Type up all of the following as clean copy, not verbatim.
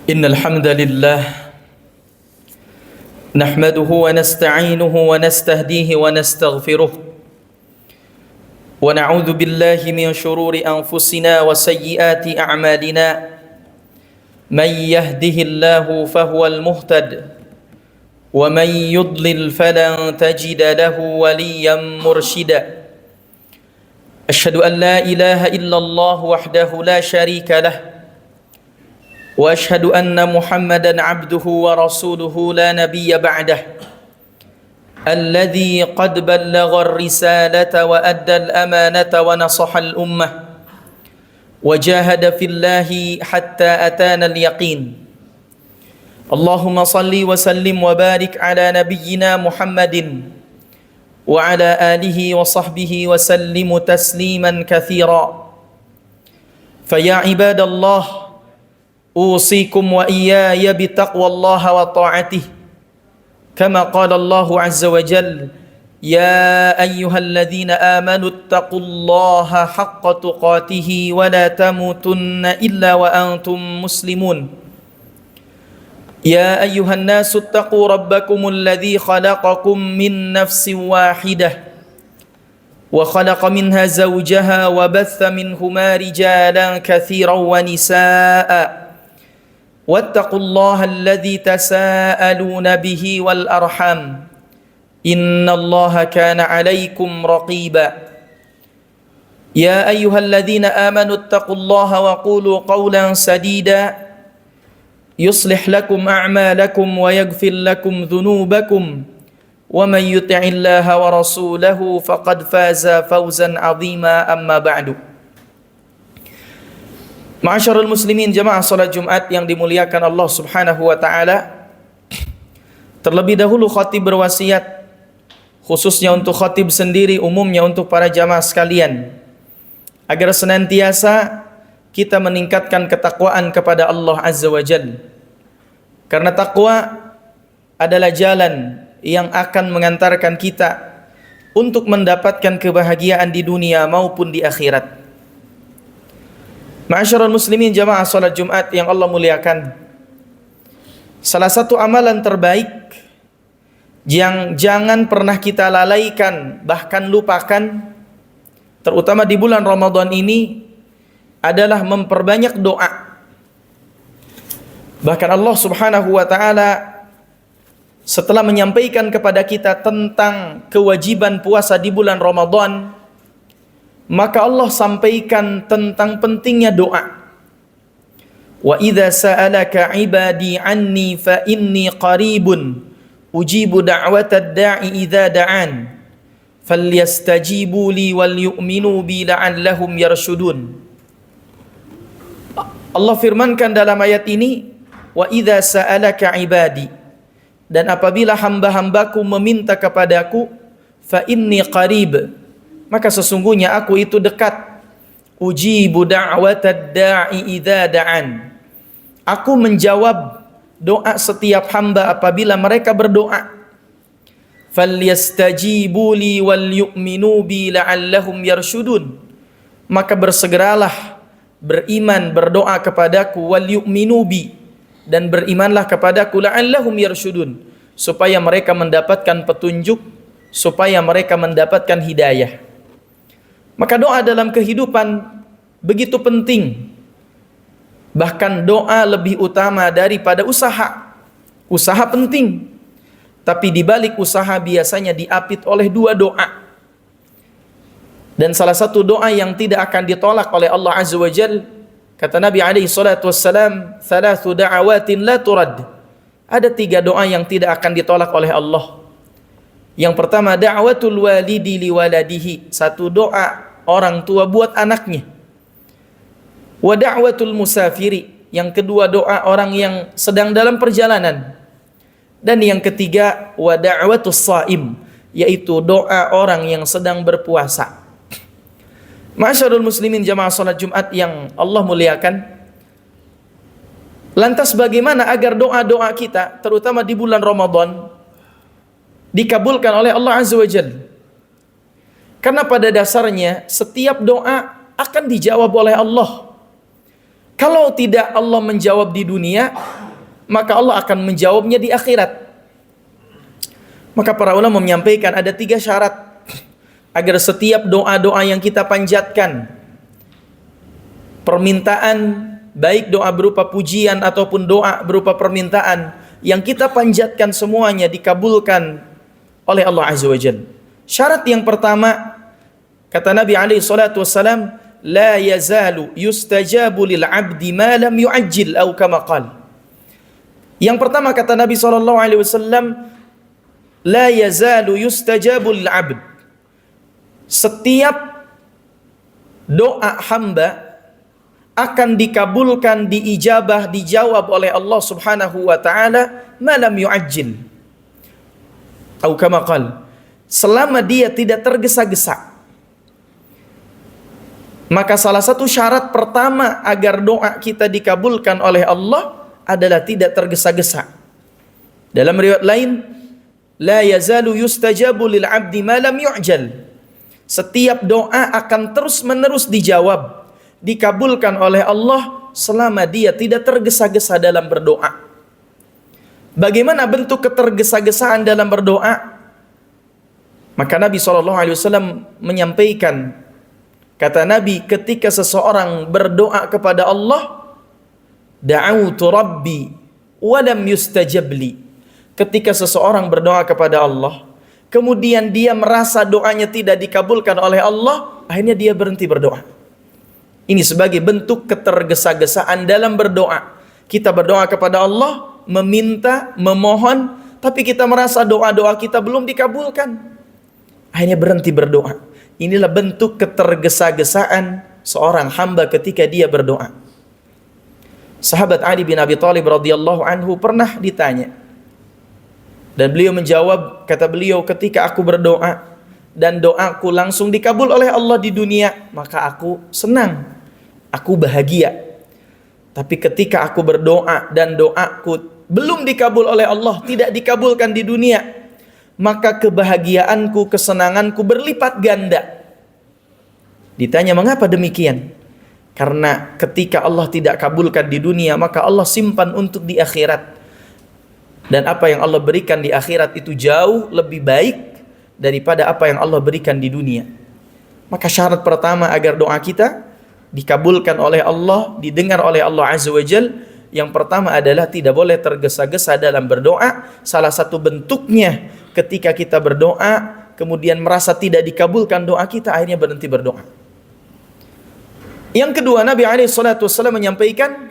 إن الحمد لله نحمده ونستعينه ونستهديه ونستغفره ونعوذ بالله من شرور أنفسنا وسيئات أعمالنا من يهده الله فهو المهتد ومن يضلل فلن تجد له وليا مرشدا أشهد أن لا إله إلا الله وحده لا شريك له وأشهد أن محمدا عبده ورسوله لا نبي بعده الذي قد بلغ الرسالة وأدى الأمانة ونصح الأمة وجاهد في الله حتى أتانا اليقين اللهم صل وسلم وبارك على نبينا محمد وعلى آله وصحبه وسلم تسليما كثيرا فيا عباد الله أوصيكم وإياي بتقوى الله وطاعته كما قال الله عز وجل يا أيها الذين آمنوا اتقوا الله حق تقاته ولا تموتن إلا وأنتم مسلمون يا أيها الناس اتقوا ربكم الذي خلقكم من نفس واحدة وخلق منها زوجها وبث منهما رجالا كثيرا ونساء واتقوا الله الذي تساءلون به والأرحام إن الله كان عليكم رقيبا يا أيها الذين آمنوا اتقوا الله وقولوا قولا سديدا يصلح لكم أعمالكم ويغفر لكم ذنوبكم ومن يطع الله ورسوله فقد فاز فوزا عظيما أما بعد. Ma'asyarul muslimin jamaah salat Jumat yang dimuliakan Allah Subhanahu wa taala. Terlebih dahulu khatib berwasiat khususnya untuk khatib sendiri, umumnya untuk para jamaah sekalian, agar senantiasa kita meningkatkan ketakwaan kepada Allah Azza wa Jalla. Karena takwa adalah jalan yang akan mengantarkan kita untuk mendapatkan kebahagiaan di dunia maupun di akhirat. Ma'asyarul muslimin jamaah salat Jumat yang Allah muliakan, salah satu amalan terbaik yang jangan pernah kita lalaikan, bahkan lupakan, terutama di bulan Ramadan ini, adalah memperbanyak doa. Bahkan Allah Subhanahu wa taala setelah menyampaikan kepada kita tentang kewajiban puasa di bulan Ramadan, maka Allah sampaikan tentang pentingnya doa. Wa idza sa'alaka 'ibadi 'anni fa inni qaribun ujibu da'watad da'i idza da'an falyastajibu li wal yu'minu bi la'allahum yarshudun. Allah firmankan dalam ayat ini, wa idza sa'alaka 'ibadi, dan apabila hamba-hambaku meminta kepadaku, fa inni qarib, maka sesungguhnya aku itu dekat. Ujibu da'watad da'i idza da'an, aku menjawab doa setiap hamba apabila mereka berdoa. Falyastajibu li wal yu'minu bi la'allahum yarshudun, maka bersegeralah beriman, berdoa kepadaku, wal yu'minu bi, dan berimanlah kepadaku, la'allahum yarshudun, supaya mereka mendapatkan petunjuk, supaya mereka mendapatkan hidayah. Maka doa dalam kehidupan begitu penting. Bahkan doa lebih utama daripada usaha. Usaha penting, tapi di balik usaha biasanya diapit oleh dua doa. Dan salah satu doa yang tidak akan ditolak oleh Allah Azza wa Jal, kata Nabi alaihi salatu wassalam, thalathu da'awatin la turad. Ada tiga doa yang tidak akan ditolak oleh Allah. Yang pertama, da'watul walidi li waladihi, satu doa orang tua buat anaknya. Wa da'watul musafiri, yang kedua doa orang yang sedang dalam perjalanan. Dan yang ketiga, wa da'watus shaim, yaitu doa orang yang sedang berpuasa. Ma'asyarul muslimin jamaah salat Jumat yang Allah muliakan, lantas bagaimana agar doa-doa kita terutama di bulan Ramadan dikabulkan oleh Allah Azza wa Jalla? Karena pada dasarnya setiap doa akan dijawab oleh Allah. Kalau tidak Allah menjawab di dunia, maka Allah akan menjawabnya di akhirat. Maka para ulama menyampaikan ada 3 syarat agar setiap doa-doa yang kita panjatkan, permintaan, baik doa berupa pujian ataupun doa berupa permintaan, yang kita panjatkan semuanya dikabulkan oleh Allah Azza wa Jalla. Syarat yang pertama, kata Nabi alaihi salatu wassalam, la yazalu yustajabu lil abdi ma lam yu'ajjil atau kama qala. Yang pertama kata Nabi sallallahu alaihi wasallam, la yazalu yustajabu lil abd. Setiap doa hamba akan dikabulkan, diijabah, dijawab oleh Allah Subhanahu wa taala ma lam yu'ajjil atau kama qala, selama dia tidak tergesa-gesa. Maka salah satu syarat pertama agar doa kita dikabulkan oleh Allah adalah tidak tergesa-gesa. Dalam riwayat lain, la yazalu yustajabu lil abdi ma lam yu'jal. Setiap doa akan terus-menerus dijawab, dikabulkan oleh Allah selama dia tidak tergesa-gesa dalam berdoa. Bagaimana bentuk ketergesa-gesaan dalam berdoa? Maka Nabi SAW menyampaikan, kata Nabi, ketika seseorang berdoa kepada Allah, da'autu rabbi wa lam yustajab li. Ketika seseorang berdoa kepada Allah, kemudian dia merasa doanya tidak dikabulkan oleh Allah, akhirnya dia berhenti berdoa. Ini sebagai bentuk ketergesa-gesaan dalam berdoa. Kita berdoa kepada Allah, meminta, memohon, tapi kita merasa doa-doa kita belum dikabulkan, akhirnya berhenti berdoa. Inilah bentuk ketergesa-gesaan seorang hamba ketika dia berdoa. Sahabat Ali bin Abi Thalib radhiyallahu anhu pernah ditanya, dan beliau menjawab, kata beliau, ketika aku berdoa dan doaku langsung dikabul oleh Allah di dunia, maka aku senang, aku bahagia. Tapi ketika aku berdoa dan doaku belum dikabul oleh Allah, tidak dikabulkan di dunia, maka kebahagiaanku, kesenanganku berlipat ganda. Ditanya, mengapa demikian? Karena ketika Allah tidak kabulkan di dunia, maka Allah simpan untuk di akhirat. Dan apa yang Allah berikan di akhirat itu jauh lebih baik daripada apa yang Allah berikan di dunia. Maka syarat pertama agar doa kita dikabulkan oleh Allah, didengar oleh Allah Azza wa Jal, yang pertama adalah tidak boleh tergesa-gesa dalam berdoa. Salah satu bentuknya ketika kita berdoa kemudian merasa tidak dikabulkan doa kita, akhirnya berhenti berdoa. Yang kedua, Nabi SAW menyampaikan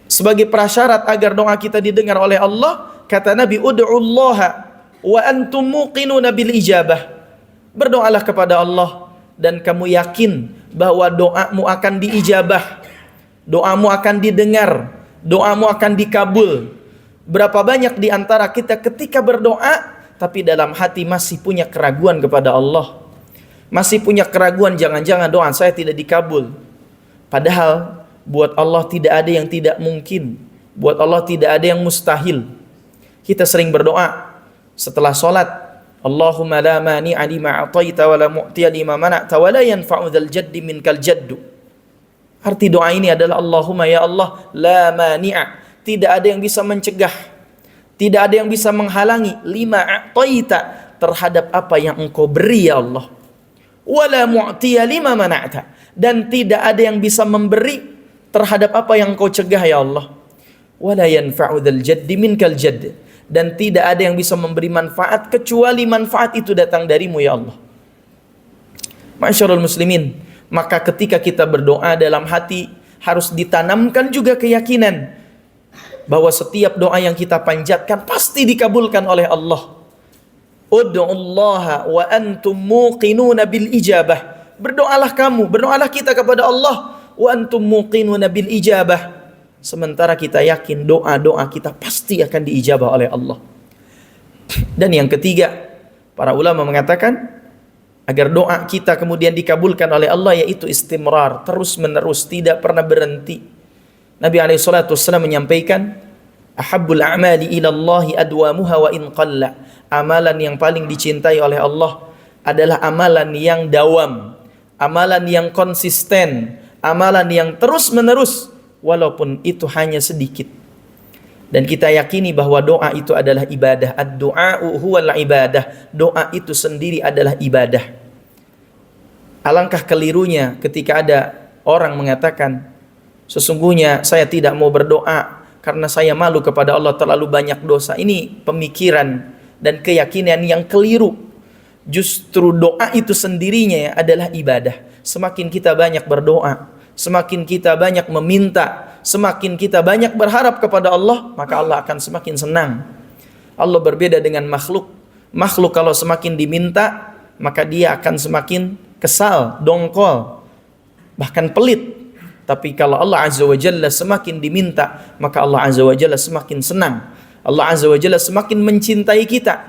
sebagai prasyarat agar doa kita didengar oleh Allah, kata Nabi, ud'ullaha wa antum muqinuna bil ijabah. Berdoalah kepada Allah dan kamu yakin bahwa doamu akan diijabah, doamu akan didengar, doamu akan dikabul. Berapa banyak di antara kita ketika berdoa tapi dalam hati masih punya keraguan kepada Allah, masih punya keraguan, jangan-jangan doa saya tidak dikabul. Padahal buat Allah tidak ada yang tidak mungkin, buat Allah tidak ada yang mustahil. Kita sering berdoa setelah sholat, Allahumma la mani'a lima a'taita wa la mu'tiya lima mana'ta wa la yanfa'u dzal jaddi minkal jaddu. Arti doa ini adalah, Allahumma ya Allah, la mani'a, tidak ada yang bisa mencegah, tidak ada yang bisa menghalangi, lima a'taita, terhadap apa yang engkau beri ya Allah, wa la mu'tiya lima mana'ta, dan tidak ada yang bisa memberi terhadap apa yang engkau cegah ya Allah, wa la yanfa'u dzal jaddi minkal jadd, dan tidak ada yang bisa memberi manfaat kecuali manfaat itu datang darimu ya Allah. Ma'asyiral muslimin, maka ketika kita berdoa dalam hati harus ditanamkan juga keyakinan bahwa setiap doa yang kita panjatkan pasti dikabulkan oleh Allah. Ud'ullaha wa antum muqinuna bil ijabah. Berdoalah kamu, berdoalah kita kepada Allah, wa antum muqinuna bil ijabah, sementara kita yakin doa-doa kita pasti akan diijabah oleh Allah. Dan yang ketiga, para ulama mengatakan agar doa kita kemudian dikabulkan oleh Allah, yaitu istimrar, terus menerus, tidak pernah berhenti. Nabi SAW menyampaikan, ahabbul a'mali ilallahi adwamuha wa in qalla. Amalan yang paling dicintai oleh Allah adalah amalan yang dawam, amalan yang konsisten, amalan yang terus-menerus walaupun itu hanya sedikit. Dan kita yakini bahwa doa itu adalah ibadah. Ad-du'a'u huwal ibadah. Doa itu sendiri adalah ibadah. Alangkah kelirunya ketika ada orang mengatakan, sesungguhnya saya tidak mau berdoa karena saya malu kepada Allah, terlalu banyak dosa. Ini pemikiran dan keyakinan yang keliru. Justru doa itu sendirinya adalah ibadah. Semakin kita banyak berdoa, semakin kita banyak meminta, semakin kita banyak berharap kepada Allah, maka Allah akan semakin senang. Allah berbeda dengan makhluk. Makhluk kalau semakin diminta, maka dia akan semakin kesal, dongkol, bahkan pelit. Tapi kalau Allah Azza wa Jalla semakin diminta, maka Allah Azza wa Jalla semakin senang. Allah Azza wa Jalla semakin mencintai kita.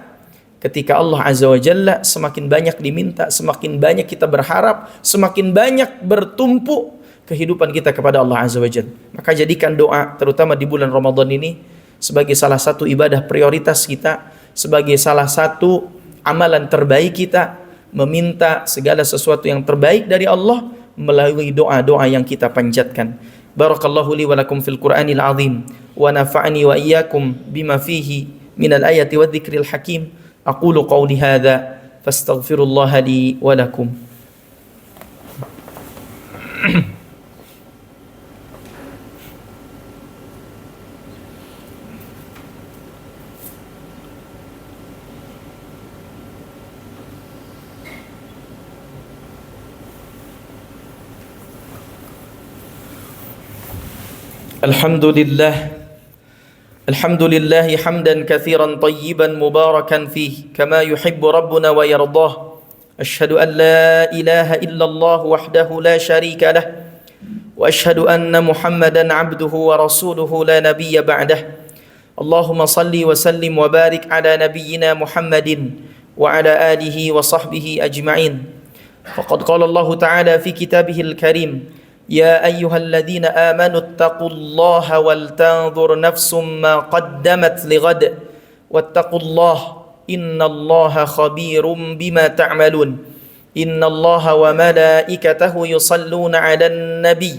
Ketika Allah Azza wa Jalla semakin banyak diminta, semakin banyak kita berharap, semakin banyak bertumpu kehidupan kita kepada Allah Azza wa Jalla. Maka jadikan doa, terutama di bulan Ramadan ini, sebagai salah satu ibadah prioritas kita, sebagai salah satu amalan terbaik kita, meminta segala sesuatu yang terbaik dari Allah melalui doa-doa yang kita panjatkan. Barakallahu li wa lakum fil Qur'anil azim wa nafa'ani wa iyyakum bima fihi minal ayati wa dzikril hakim. Aqulu qawli hadza fastaghfirullaha li wa lakum. الحمد لله حمدا كثيرا طيبا مباركا فيه كما يحب ربنا ويرضاه. أشهد أن لا إله إلا الله وحده لا شريك له وأشهد أن محمدا عبده ورسوله لا نبي بعده. اللهم صل وسلم وبارك على نبينا محمد وعلى آله وصحبه أجمعين. فقد قال الله تعالى في كتابه الكريم: يا أيها الذين آمنوا اتقوا الله ولتنظر نفس ما قدمت لغد واتقوا الله إن الله خبير بما تعملون. إن الله وملائكته يصلون على النبي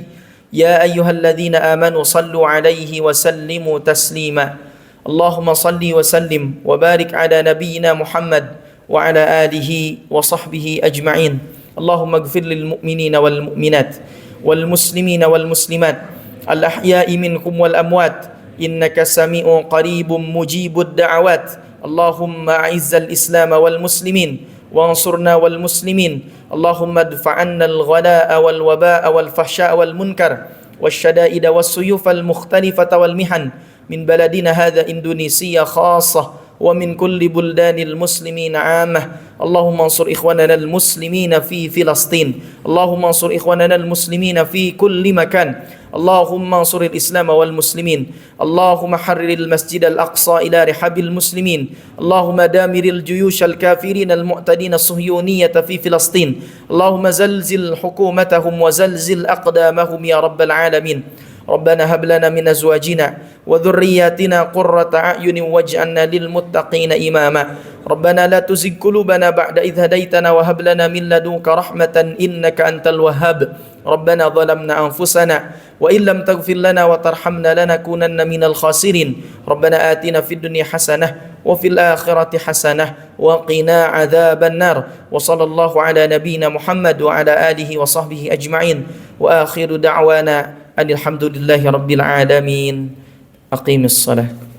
يا أيها الذين آمنوا صلوا عليه وسلموا تسليما. اللهم صل وسلم وبارك على نبينا محمد وعلى آله وصحبه أجمعين. اللهم اغفر للمؤمنين والمؤمنات والمسلمين والمسلمات الأحياء منكم والأموات إنك سميع قريب مجيب الدعوات. اللهم أعز الإسلام والمسلمين وانصرنا والمسلمين. اللهم ادفع عنا الغلاء والوباء والفحشاء والمنكر والشدائد والسيوف المختلفة والمحن من بلدنا هذا إندونيسيا خاصة ومن كل بلدان المسلمين عامة. اللهم انصر إخواننا المسلمين في فلسطين. اللهم انصر إخواننا المسلمين في كل مكان. اللهم انصر الإسلام والمسلمين. اللهم حرر المسجد الأقصى إلى رحاب المسلمين. اللهم دامر الجيوش الكافرين المعتدين الصهيونية في فلسطين. اللهم زلزل حكومتهم وزلزل أقدامهم يا رب العالمين. ربنا هب لنا من أزواجنا وذرياتنا قرة أعين واجعلنا للمتقين إماما. ربنا لا تزغ قلوبنا بعد إذ هديتنا وهب لنا من لدنك رحمة إنك أنت الوهاب. ربنا ظلمنا أنفسنا وإن لم تغفر لنا وترحمنا لنكونن من الخاسرين. ربنا آتنا في الدنيا حسنة وفي الآخرة حسنة وقنا عذاب النار. وصلى الله على نبينا محمد وعلى آله وصحبه أجمعين. وآخر دعوانا أن الحمد لله رب العالمين. أقيم الصلاة.